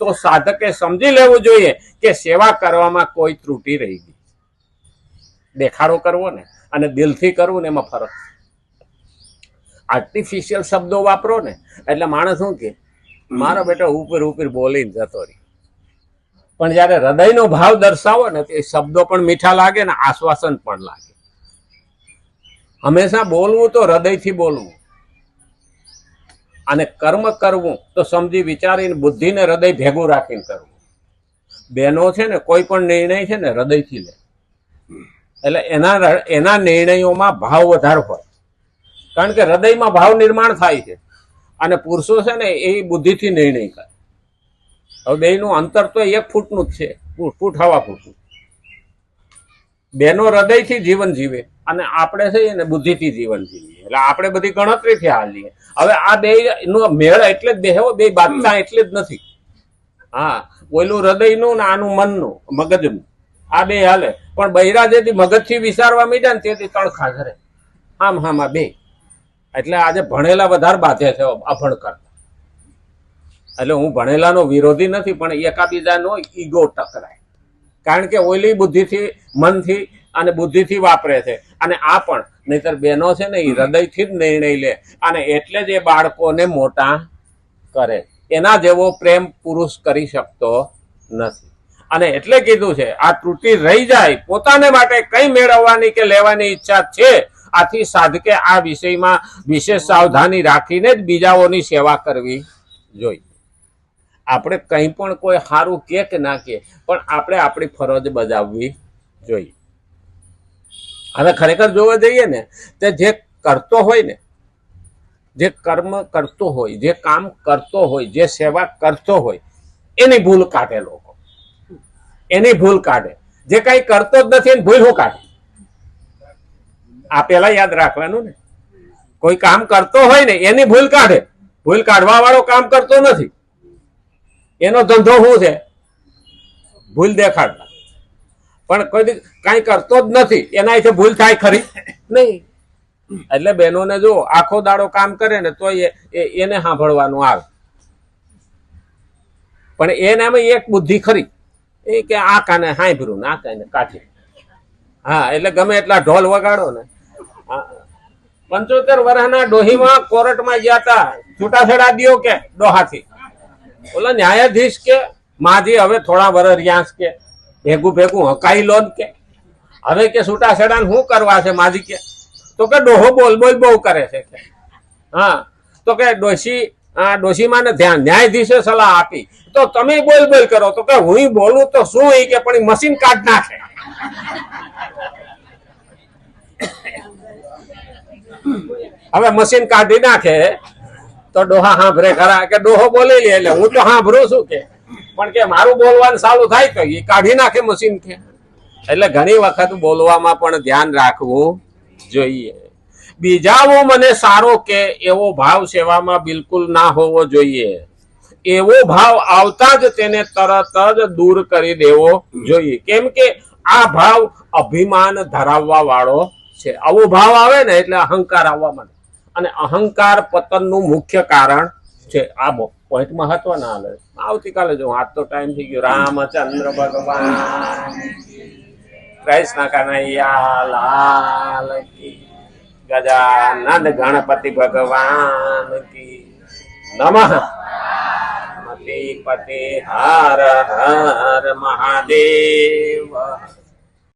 તો સાધકે સમજી લેવું જોઈએ કે સેવા કરવામાં કોઈ ત્રુટિ રહી ગઈ. દેખાડો કરવો ને અને દિલથી કરવું ને એમાં ફરક. આર્ટિફિશિયલ શબ્દો વાપરો ને એટલે માણસ શું કે મારો બેટો ઉપર ઉપર બોલીને જતો રહી. પણ જયારે હૃદયનો ભાવ દર્શાવો ને તે શબ્દો પણ મીઠા લાગે ને આશ્વાસન પણ લાગે. હંમેશા બોલવું તો હૃદયથી બોલવું અને કર્મ કરવું તો સમજી વિચારીને બુદ્ધિને હૃદય ભેગું રાખીને કરવું. બહેનો છે ને કોઈ પણ નિર્ણય છે ને હૃદયથી લે એટલે એના નિર્ણયોમાં ભાવ વધારે હોય. કારણ કે હૃદયમાં ભાવ નિર્માણ થાય છે અને પુરુષો છે ને એ બુદ્ધિથી નિર્ણય કરે. હવે બેયનું અંતર તો 1 ફૂટનું જ છે, ફૂટ હવા ફૂટનું. બેનો હૃદયથી જીવન જીવે અને આપણે છે ને બુદ્ધિથી જીવન જીવીએ. એટલે આપણે બધી ગણતરીથી હાલીએ. હવે આ બે નો મેળ એટલે જ બેહો, બે બાદશાહ એટલે જ નથી. હા, ઓલું હૃદયનું ને આનું મનનું મગજનું આ બે હાલે. પણ બૈરા જેથી મગજથી વિચારવા માંડ્યા ને તેથી તણખા કરે આમાં બે. એટલે આજે ભણેલા વધારે બાધે છે અભણ કરતા. એટલે હું ભણેલાનો વિરોધી નથી, પણ એકાબીજાનો ઈગો ટકરાય. કારણ કે ઓલી બુદ્ધિથી મનથી અને બુદ્ધિથી વાપરે છે અને આ પણ. નહીતર બહેનો છે ને એ હૃદયથી જ નિર્ણય લે અને એટલે જ એ બાળકોને મોટા કરે. એના જેવો પ્રેમ પુરુષ કરી શકતો નથી. અને એટલે કીધું છે આ ત્રુટિ રહી જાય પોતાને માટે કઈ મેળવવાની કે લેવાની ઈચ્છા છે. આથી સાધકે આ વિષયમાં વિશેષ સાવધાની રાખીને જ બીજાઓની સેવા કરવી જોઈએ. આપણે કંઈ પણ કોઈ સારું કે ના કે પણ આપણે આપણી ફરજ બજાવવી જોઈએ. હવે ખરેખર જોવા જઈએ ને તે જે કરતો હોય ને, જે કર્મ કરતો હોય, જે કામ કરતો હોય, જે સેવા કરતો હોય એની ભૂલ કાઢે લોકો. એની ભૂલ કાઢે. જે કઈ કરતો જ નથી એની ભૂલ શું કાઢે? આ પેલા યાદ રાખવાનું ને. કોઈ કામ કરતો હોય ને એની ભૂલ કાઢે. ભૂલ કાઢવા વાળો કામ કરતો નથી. એનો ધંધો શું છે? ભૂલ દેખાડતા. પણ કોઈ કઈ કરતો જ નથી એના વિશે ભૂલ થાય ખરી નહીં. એટલે બહેનોને જો આખો દાડો કામ કરે ને તો એને સાંભળવાનું આવે. પણ એનામાં એક બુદ્ધિ ખરી એ કે આ કાને સાંભળ્યું ને આ કાને કાઢી. હા, એટલે ગમે એટલા ઢોલ વગાડો ને. 75 વર્ષના ડોહીમાં કોર્ટમાં ગયા હતા, છૂટાછેડા દિયો કે ડોહાથી. ઓલા ન્યાયાધીશ કે માજી હવે થોડા વર્ષ રહ્યા કે ભેગું હકાઈ લો કે હવે કે છૂટાછેડા શું કરવા છે માજી કે? તો કે ડોહો બોલ બહુ કરે છે. હા, તો કે ડોશીમાને ધ્યાન ન્યાયાધીશે સલાહ આપી તો તમે બોલ કરો. તો કે હું બોલું તો શું કે પણ મશીન કાઢ નાખે. હવે મશીન કાઢી નાખે તો ડોહા સાંભળે ખરા કે ડોહો બોલી લે એટલે હું તો સાંભળું છું કે પણ કે મારું બોલવાનું ચાલુ થાય તો એ કાઢી નાખે મશીન કે. એટલે ઘણી વખત બોલવામાં પણ ધ્યાન રાખવું જોઈએ. બીજાઓ મને સારો કે એવો ભાવ સેવામાં બિલકુલ ના હોવો જોઈએ. એવો ભાવ આવતા જ તેને તરત જ દૂર કરી દેવો જોઈએ. કેમ કે આ ભાવ અભિમાન ધરાવવા વાળો છે. આવો ભાવ આવે ને એટલે અહંકાર આવવા માંડે અને અહંકાર પતનનું મુખ્ય કારણ છે. આ પોઈન્ટ મહત્વ ના હાલે. આવતીકાલે જો આજ તો ટાઈમ થઈ ગયો. રામચંદ્ર ભગવાન કૃષ્ણ કનૈયા લાલ કી, ગજાનંદ ગણપતિ ભગવાન કી નમઃ. પતિ હર હર મહાદેવ.